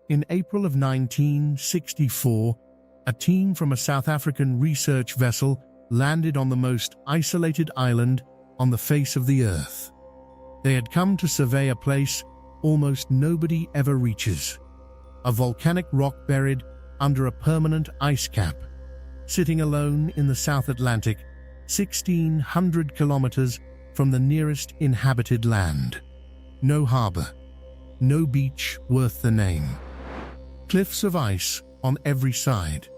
In April of 1964, a team from a South African research vessel landed on the most isolated island on the face of the earth. They had come to survey a place almost nobody ever reaches, a volcanic rock buried under a permanent ice cap, sitting alone in the South Atlantic, 1,600 kilometers from the nearest inhabited land. No harbour, no beach worth the name. Cliffs of ice on every side.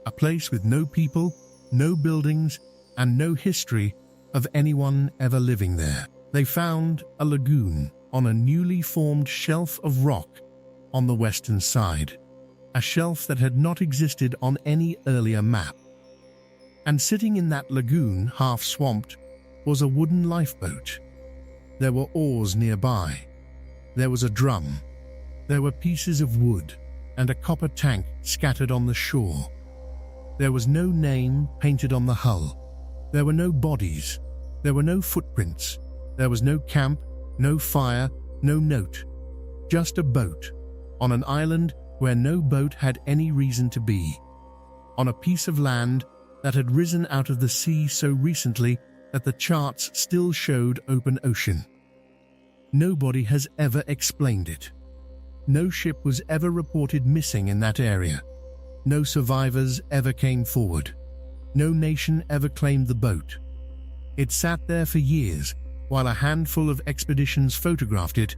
A place with no people, no buildings, and no history of anyone ever living there. They found a lagoon on a newly formed shelf of rock on the western side, a shelf that had not existed on any earlier map. And sitting in that lagoon, half swamped, was a wooden lifeboat. There were oars nearby. There was a drum. There were pieces of wood and a copper tank scattered on the shore. There was no name painted on the hull. There were no bodies. There were no footprints. There was no camp, no fire, no note. Just a boat, on an island where no boat had any reason to be. On a piece of land that had risen out of the sea so recently that the charts still showed open ocean. Nobody has ever explained it. No ship was ever reported missing in that area. No survivors ever came forward. No nation ever claimed the boat. It sat there for years while a handful of expeditions photographed it,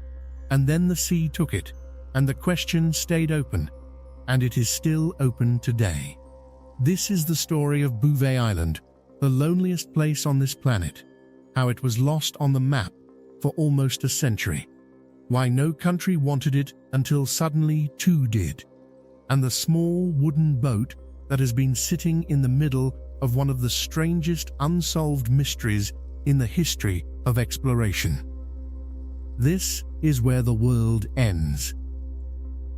and then the sea took it, and the question stayed open, and it is still open today. This is the story of Bouvet Island, the loneliest place on this planet, how it was lost on the map for almost a century, why no country wanted it until suddenly two did, and the small wooden boat that has been sitting in the middle of one of the strangest unsolved mysteries in the history of exploration. This is where the world ends.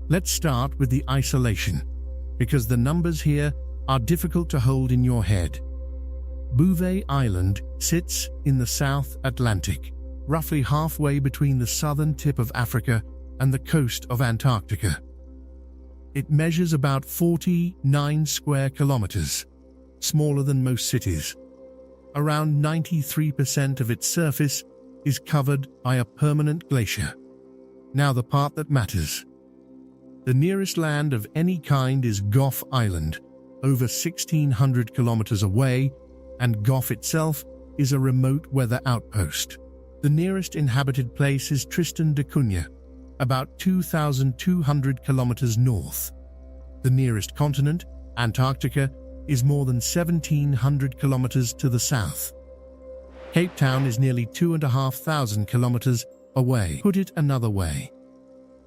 Let's start with the isolation, because the numbers here are difficult to hold in your head. Bouvet Island sits in the South Atlantic, roughly halfway between the southern tip of Africa and the coast of Antarctica. It measures about 49 square kilometers, smaller than most cities. Around 93% of its surface is covered by a permanent glacier. Now the part that matters. The nearest land of any kind is Bouvet Island, over 1,600 kilometers away, and Bouvet itself is a remote weather outpost. The nearest inhabited place is Tristan da Cunha, about 2,200 kilometers north. The nearest continent, Antarctica, is more than 1,700 kilometers to the south. Cape Town is nearly 2,500 kilometers away. Put it another way.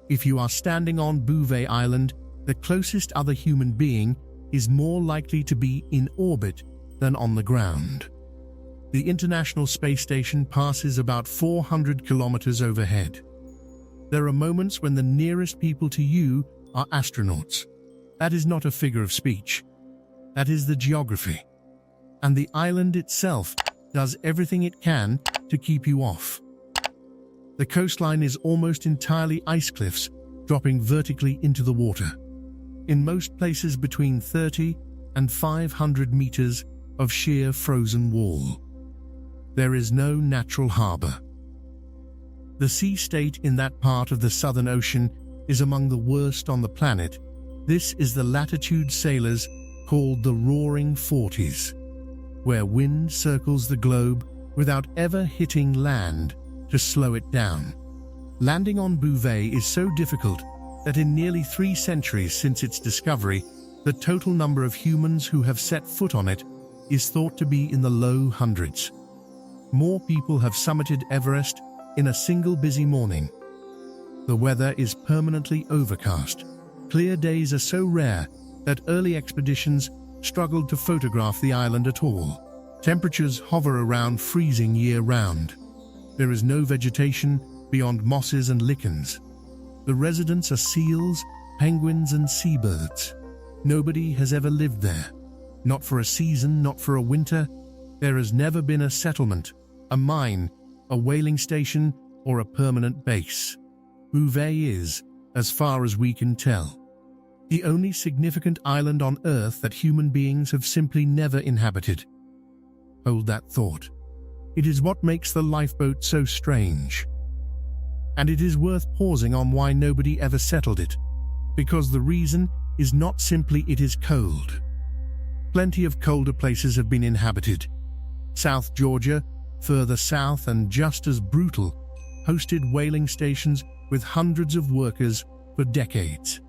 If you are standing on Bouvet Island, the closest other human being is more likely to be in orbit than on the ground. The International Space Station passes about 400 kilometers overhead. There are moments when the nearest people to you are astronauts. That is not a figure of speech. That is the geography. And the island itself does everything it can to keep you off. The coastline is almost entirely ice cliffs dropping vertically into the water. In most places between 30 and 500 meters of sheer frozen wall. There is no natural harbour. The sea state in that part of the Southern Ocean is among the worst on the planet. This is the latitude sailors called the Roaring Forties, where wind circles the globe without ever hitting land to slow it down. Landing on Bouvet is so difficult that in nearly 3 centuries since its discovery, the total number of humans who have set foot on it is thought to be in the low hundreds. More people have summited Everest in a single busy morning. The weather is permanently overcast. Clear days are so rare that early expeditions struggled to photograph the island at all. Temperatures hover around freezing year-round. There is no vegetation beyond mosses and lichens. The residents are seals, penguins, and seabirds. Nobody has ever lived there. Not for a season, not for a winter. There has never been a settlement, a mine, a whaling station, or a permanent base. Bouvet is, as far as we can tell. The only significant island on Earth that human beings have simply never inhabited. Hold that thought. It is what makes the lifeboat so strange. And it is worth pausing on why nobody ever settled it, because the reason is not simply it is cold. Plenty of colder places have been inhabited. South Georgia, further south and just as brutal, hosted whaling stations with hundreds of workers for decades.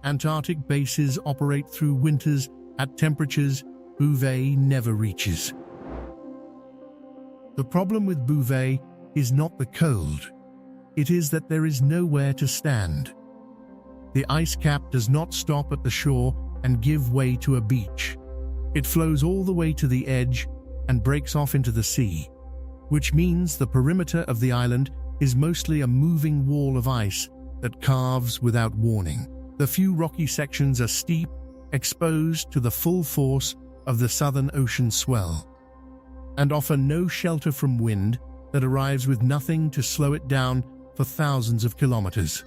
Antarctic bases operate through winters at temperatures Bouvet never reaches. The problem with Bouvet is not the cold. It is that there is nowhere to stand. The ice cap does not stop at the shore and give way to a beach. It flows all the way to the edge and breaks off into the sea, which means the perimeter of the island is mostly a moving wall of ice that carves without warning. The few rocky sections are steep, exposed to the full force of the Southern Ocean swell, and offer no shelter from wind that arrives with nothing to slow it down for thousands of kilometers.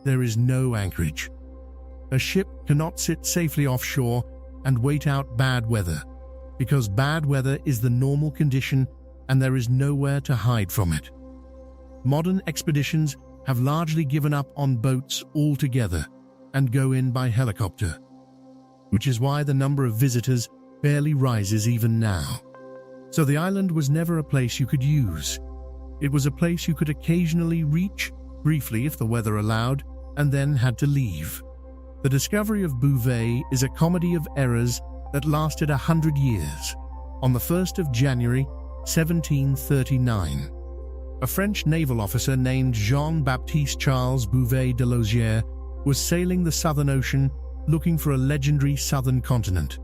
There is no anchorage. A ship cannot sit safely offshore and wait out bad weather, because bad weather is the normal condition and there is nowhere to hide from it. Modern expeditions have largely given up on boats altogether and go in by helicopter, which is why the number of visitors barely rises even now. So the island was never a place you could use. It was a place you could occasionally reach, briefly if the weather allowed, and then had to leave. The discovery of Bouvet is a comedy of errors that lasted 100 years. On the 1st of January, 1739, a French naval officer named Jean-Baptiste Charles Bouvet de Lozier was sailing the Southern Ocean looking for a legendary southern continent,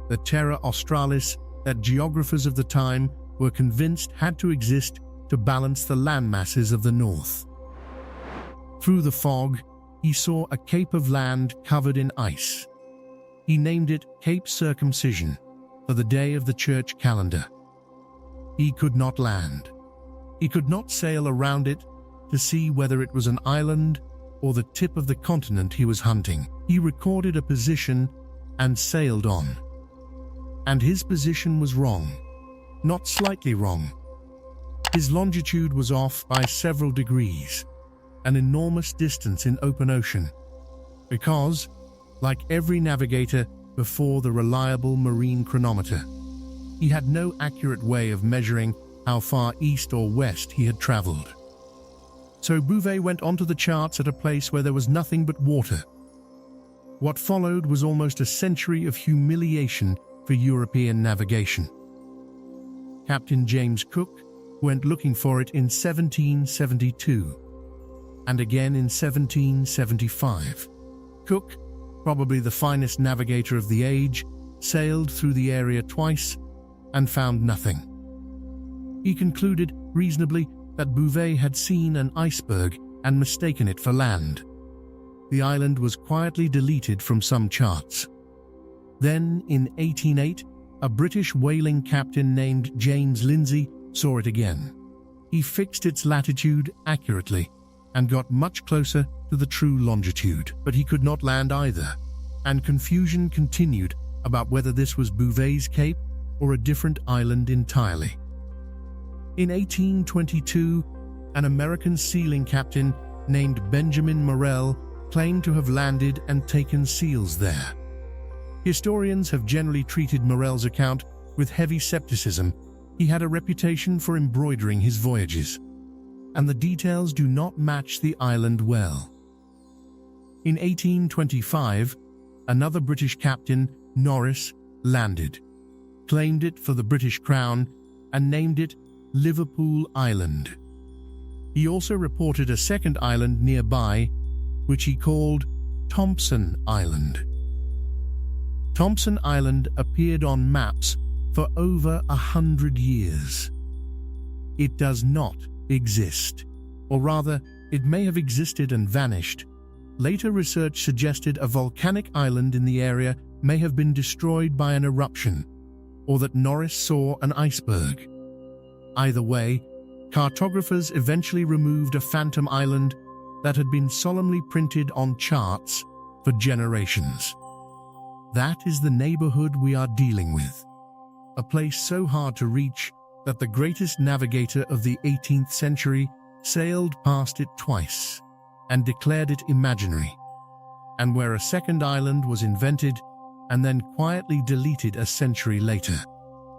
the Terra Australis that geographers of the time were convinced had to exist to balance the landmasses of the north. Through the fog, he saw a cape of land covered in ice. He named it Cape Circumcision for the day of the church calendar. He could not land. He could not sail around it to see whether it was an island or the tip of the continent he was hunting. He recorded a position and sailed on. And his position was wrong, not slightly wrong. His longitude was off by several degrees, an enormous distance in open ocean, because, like every navigator before the reliable marine chronometer, he had no accurate way of measuring how far east or west he had traveled. So Bouvet went onto the charts at a place where there was nothing but water. What followed was almost a century of humiliation for European navigation. Captain James Cook went looking for it in 1772, and again in 1775. Cook, probably the finest navigator of the age, sailed through the area twice and found nothing. He concluded, reasonably, that Bouvet had seen an iceberg and mistaken it for land. The island was quietly deleted from some charts. Then, in 1808, a British whaling captain named James Lindsay saw it again. He fixed its latitude accurately and got much closer to the true longitude, but he could not land either, and confusion continued about whether this was Bouvet's Cape or a different island entirely. In 1822, an American sealing captain named Benjamin Morrell claimed to have landed and taken seals there. Historians have generally treated Morrell's account with heavy skepticism. He had a reputation for embroidering his voyages, and the details do not match the island well. In 1825, another British captain, Norris, landed, claimed it for the British Crown, and named it Liverpool Island. He also reported a second island nearby, which he called Thompson Island. Thompson Island appeared on maps for over 100 years. It does not exist, or rather, it may have existed and vanished. Later research suggested a volcanic island in the area may have been destroyed by an eruption, or that Norris saw an iceberg. Either way, cartographers eventually removed a phantom island that had been solemnly printed on charts for generations. That is the neighborhood we are dealing with. A place so hard to reach that the greatest navigator of the 18th century sailed past it twice and declared it imaginary, and where a second island was invented and then quietly deleted a century later.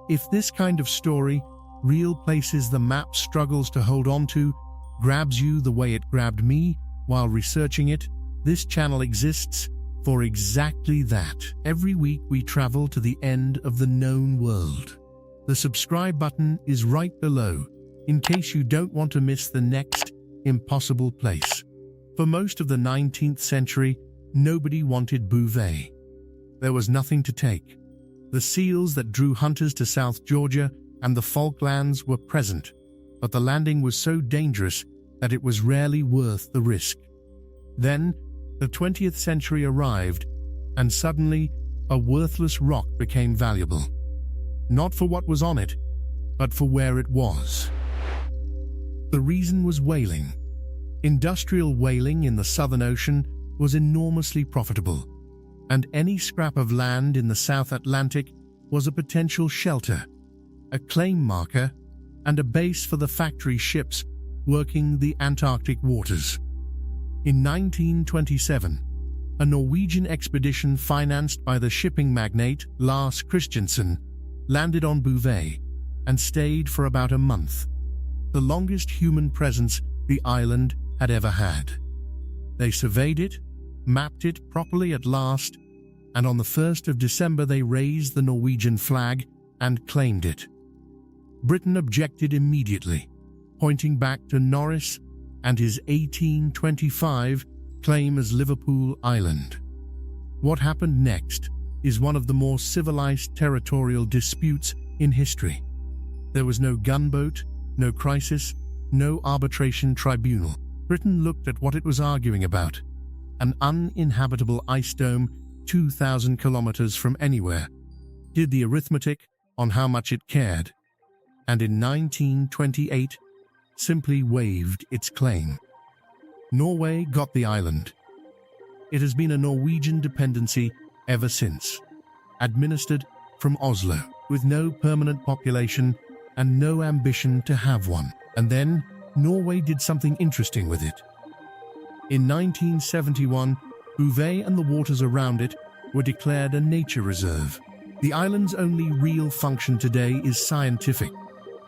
If this kind of story, real places the map struggles to hold on to, grabs you the way it grabbed me while researching it, this channel exists for exactly that. Every week we travel to the end of the known world. The subscribe button is right below, in case you don't want to miss the next impossible place. For most of the 19th century, nobody wanted Bouvet. There was nothing to take. The seals that drew hunters to South Georgia and the Falklands were present, but the landing was so dangerous that it was rarely worth the risk. Then, the 20th century arrived, and suddenly, a worthless rock became valuable. Not for what was on it, but for where it was. The reason was whaling. Industrial whaling in the Southern Ocean was enormously profitable, and any scrap of land in the South Atlantic was a potential shelter, a claim marker, and a base for the factory ships working the Antarctic waters. In 1927, a Norwegian expedition financed by the shipping magnate Lars Christiansen landed on Bouvet and stayed for about a month, the longest human presence the island had ever had. They surveyed it, mapped it properly at last, and on the 1st of December they raised the Norwegian flag and claimed it. Britain objected immediately, pointing back to Norris and his 1825 claim as Liverpool Island. What happened next is one of the more civilized territorial disputes in history. There was no gunboat, no crisis, no arbitration tribunal. Britain looked at what it was arguing about: an uninhabitable ice dome 2,000 kilometers from anywhere, did the arithmetic on how much it cared, and in 1928 simply waived its claim. Norway got the island. It has been a Norwegian dependency ever since, administered from Oslo, with no permanent population and no ambition to have one. And then Norway did something interesting with it. In 1971, Bouvet and the waters around it were declared a nature reserve. The island's only real function today is scientific.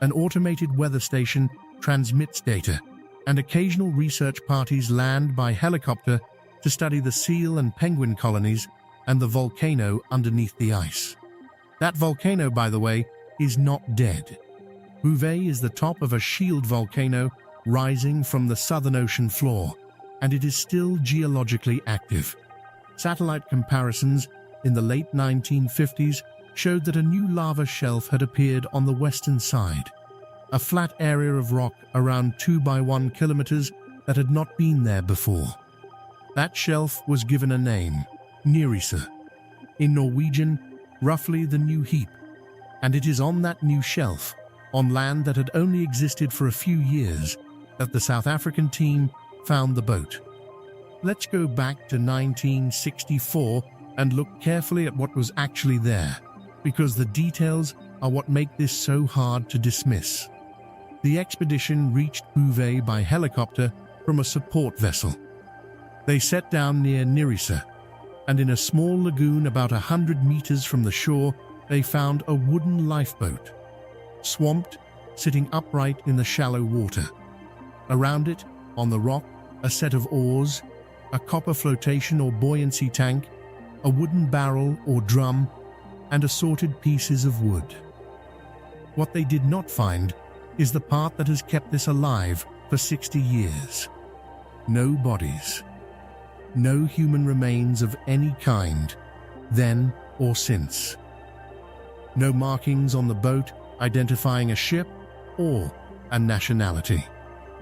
An automated weather station transmits data, and occasional research parties land by helicopter to study the seal and penguin colonies and the volcano underneath the ice. That volcano, by the way, is not dead. Bouvet is the top of a shield volcano rising from the Southern Ocean floor, and it is still geologically active. Satellite comparisons in the late 1950s showed that a new lava shelf had appeared on the western side, a flat area of rock around 2 by 1 kilometers that had not been there before. That shelf was given a name, Nyrisa, in Norwegian, roughly the new heap, and it is on that new shelf, on land that had only existed for a few years, that the South African team found the boat. Let's go back to 1964 and look carefully at what was actually there, because the details are what make this so hard to dismiss. The expedition reached Bouvet by helicopter from a support vessel. They set down near Nyrisa, and in a small lagoon about 100 meters from the shore, they found a wooden lifeboat, swamped, sitting upright in the shallow water. Around it, on the rock, a set of oars, a copper flotation or buoyancy tank, a wooden barrel or drum, and assorted pieces of wood. What they did not find is the part that has kept this alive for 60 years. No bodies. No human remains of any kind, then or since. No markings on the boat identifying a ship or a nationality.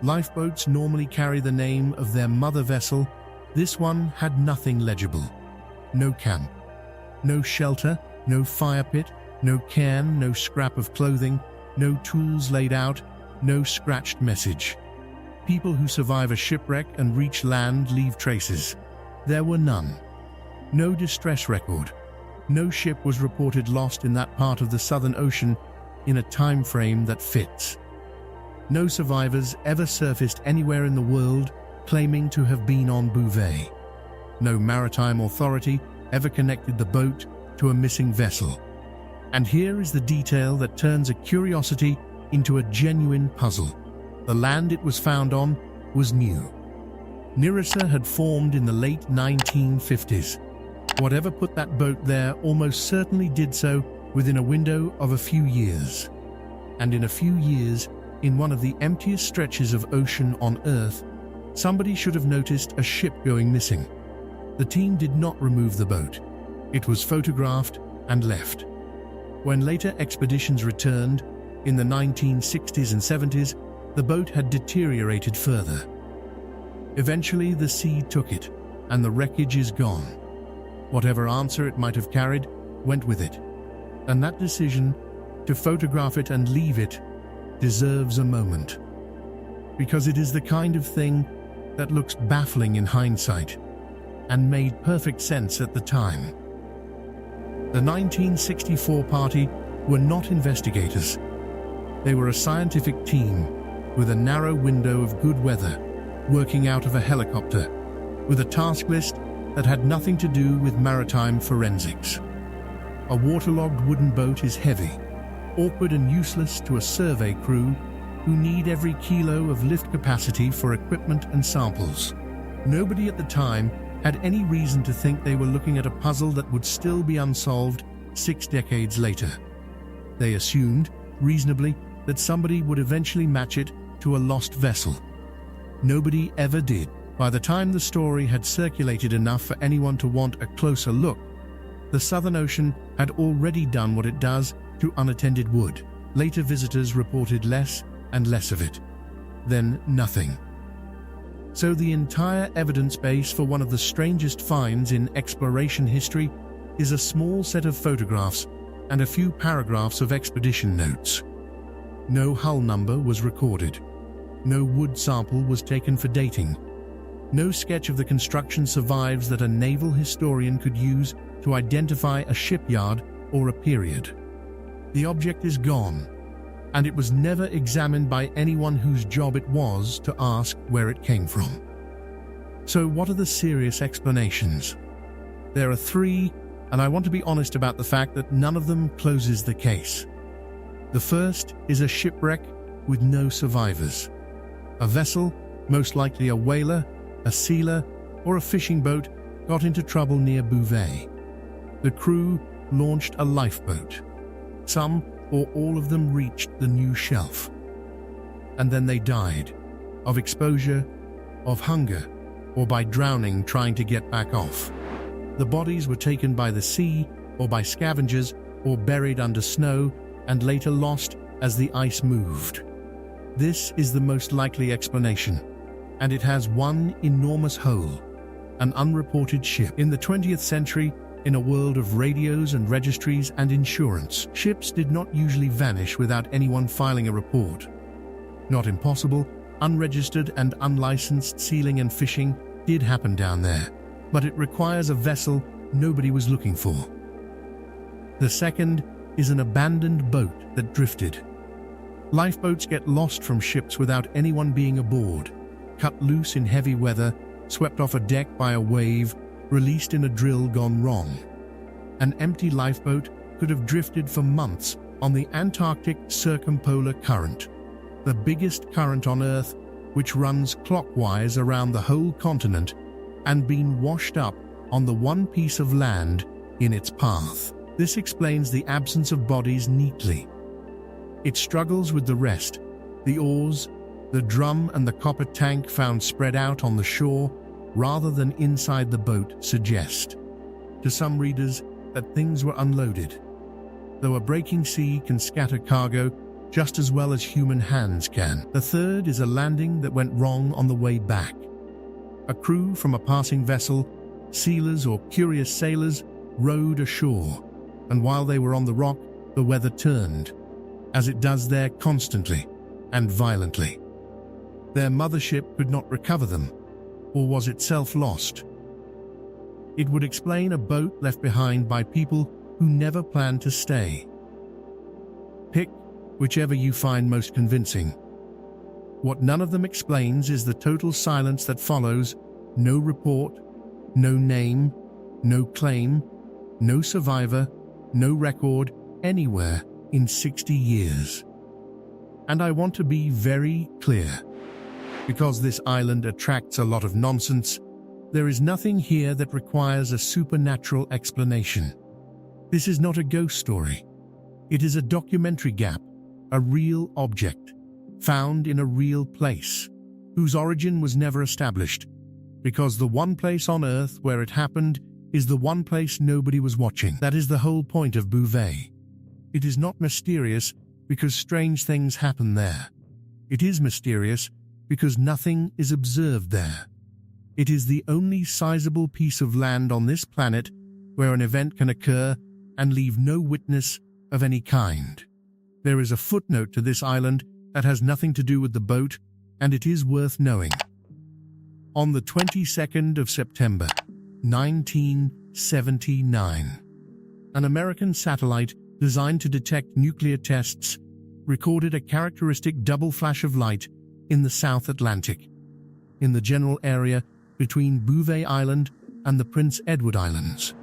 Lifeboats normally carry the name of their mother vessel. This one had nothing legible. No camp, no shelter, no fire pit, no cairn, no scrap of clothing, no tools laid out, no scratched message. People who survive a shipwreck and reach land leave traces. There were none. No distress record. No ship was reported lost in that part of the Southern Ocean in a time frame that fits. No survivors ever surfaced anywhere in the world claiming to have been on Bouvet. No maritime authority ever connected the boat to a missing vessel. And here is the detail that turns a curiosity into a genuine puzzle. The land it was found on was new. Nerissa had formed in the late 1950s. Whatever put that boat there almost certainly did so within a window of a few years. And in a few years, in one of the emptiest stretches of ocean on Earth, somebody should have noticed a ship going missing. The team did not remove the boat. It was photographed and left. When later expeditions returned, in the 1960s and 70s, the boat had deteriorated further. Eventually, the sea took it, and the wreckage is gone. Whatever answer it might have carried went with it. And that decision, to photograph it and leave it, deserves a moment. Because it is the kind of thing that looks baffling in hindsight, and made perfect sense at the time. The 1964 party were not investigators. They were a scientific team with a narrow window of good weather, working out of a helicopter, with a task list that had nothing to do with maritime forensics. A waterlogged wooden boat is heavy, awkward and useless to a survey crew who need every kilo of lift capacity for equipment and samples. Nobody at the time had any reason to think they were looking at a puzzle that would still be unsolved 6 decades later. They assumed, reasonably, that somebody would eventually match it to a lost vessel. Nobody ever did. By the time the story had circulated enough for anyone to want a closer look, the Southern Ocean had already done what it does to unattended wood. Later visitors reported less and less of it. Then nothing. So the entire evidence base for one of the strangest finds in exploration history is a small set of photographs and a few paragraphs of expedition notes. No hull number was recorded. No wood sample was taken for dating. No sketch of the construction survives that a naval historian could use to identify a shipyard or a period. The object is gone, and it was never examined by anyone whose job it was to ask where it came from. So what are the serious explanations? There are 3, and I want to be honest about the fact that none of them closes the case. The first is a shipwreck with no survivors. A vessel, most likely a whaler, a sealer, or a fishing boat, got into trouble near Bouvet. The crew launched a lifeboat. Some or all of them reached the new shelf. And then they died, of exposure, of hunger, or by drowning trying to get back off. The bodies were taken by the sea, or by scavengers, or buried under snow, and later lost as the ice moved. This is the most likely explanation, and it has one enormous hole: an unreported ship. In the 20th century, in a world of radios and registries and insurance, ships did not usually vanish without anyone filing a report. Not impossible, unregistered and unlicensed sealing and fishing did happen down there, but it requires a vessel nobody was looking for. The second is an abandoned boat that drifted. Lifeboats get lost from ships without anyone being aboard, cut loose in heavy weather, swept off a deck by a wave, released in a drill gone wrong. An empty lifeboat could have drifted for months on the Antarctic circumpolar current, the biggest current on Earth, which runs clockwise around the whole continent, and been washed up on the one piece of land in its path. This explains the absence of bodies neatly. It struggles with the rest: the oars, the drum and the copper tank found spread out on the shore rather than inside the boat suggest, to some readers, that things were unloaded. Though a breaking sea can scatter cargo just as well as human hands can. The third is a landing that went wrong on the way back. A crew from a passing vessel, sealers or curious sailors, rowed ashore, and while they were on the rock, the weather turned, as it does there constantly and violently. Their mothership could not recover them, or was itself lost? It would explain a boat left behind by people who never planned to stay. Pick whichever you find most convincing. What none of them explains is the total silence that follows: no report, no name, no claim, no survivor, no record anywhere in 60 years. And I want to be very clear. Because this island attracts a lot of nonsense, there is nothing here that requires a supernatural explanation. This is not a ghost story. It is a documentary gap, a real object, found in a real place, whose origin was never established, because the one place on Earth where it happened is the one place nobody was watching. That is the whole point of Bouvet. It is not mysterious because strange things happen there. It is mysterious because nothing is observed there. It is the only sizable piece of land on this planet where an event can occur and leave no witness of any kind. There is a footnote to this island that has nothing to do with the boat, and it is worth knowing. On the 22nd of September, 1979, an American satellite designed to detect nuclear tests recorded a characteristic double flash of light in the South Atlantic, in the general area between Bouvet Island and the Prince Edward Islands.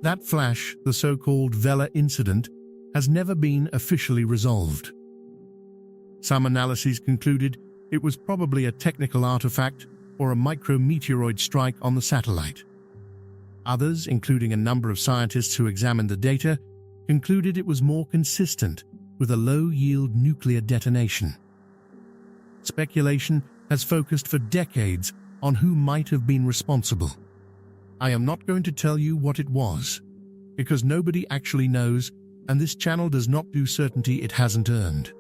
That flash, the so-called Vela incident, has never been officially resolved. Some analyses concluded it was probably a technical artifact or a micrometeoroid strike on the satellite. Others, including a number of scientists who examined the data, concluded it was more consistent with a low-yield nuclear detonation. Speculation has focused for decades on who might have been responsible. I am not going to tell you what it was, because nobody actually knows, and this channel does not do certainty it hasn't earned.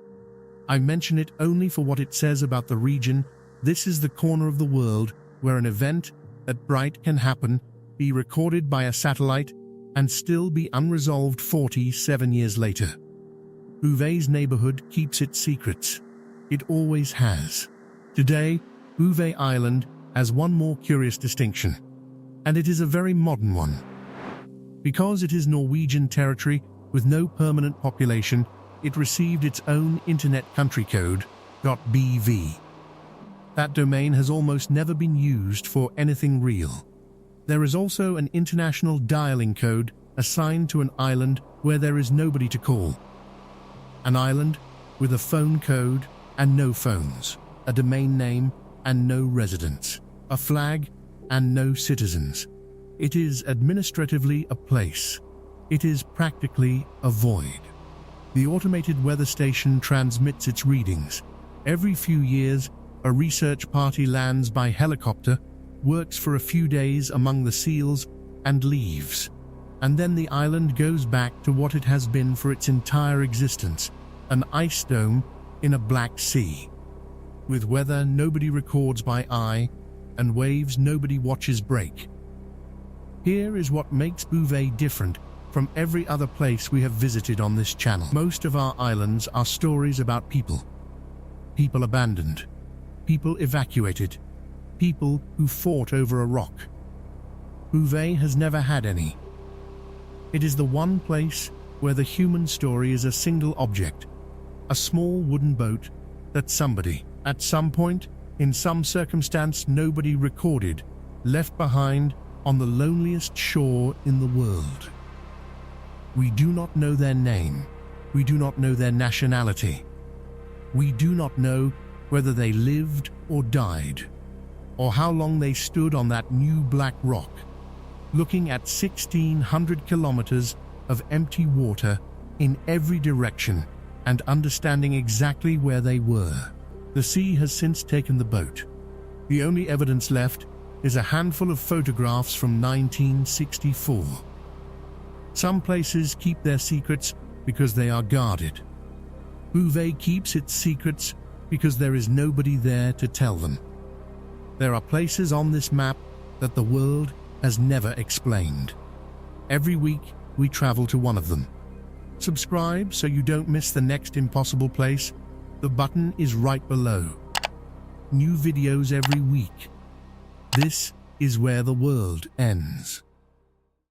I mention it only for what it says about the region. This is the corner of the world where an event that bright can happen, be recorded by a satellite, and still be unresolved 47 years later. Bouvet's neighborhood keeps its secrets. It always has. Today, Bouvet Island has one more curious distinction, and it is a very modern one. Because it is Norwegian territory with no permanent population, it received its own internet country code, .bv. That domain has almost never been used for anything real. There is also an international dialing code assigned to an island where there is nobody to call. An island with a phone code and no phones, a domain name and no residents, a flag and no citizens. It is administratively a place. It is practically a void. The automated weather station transmits its readings. Every few years, a research party lands by helicopter, works for a few days among the seals, and leaves. And then the island goes back to what it has been for its entire existence, an ice dome in a black sea. With weather nobody records by eye, and waves nobody watches break. Here is what makes Bouvet different from every other place we have visited on this channel. Most of our islands are stories about people. People abandoned. People evacuated. People who fought over a rock. Bouvet has never had any. It is the one place where the human story is a single object, a small wooden boat that somebody, at some point, in some circumstance nobody recorded, left behind on the loneliest shore in the world. We do not know their name. We do not know their nationality. We do not know whether they lived or died, or how long they stood on that new black rock, looking at 1,600 kilometers of empty water in every direction and understanding exactly where they were. The sea has since taken the boat. The only evidence left is a handful of photographs from 1964. Some places keep their secrets because they are guarded. Bouvet keeps its secrets because there is nobody there to tell them. There are places on this map that the world has never explained. Every week, we travel to one of them. Subscribe so you don't miss the next impossible place, The button is right below. New videos every week. This is where the world ends.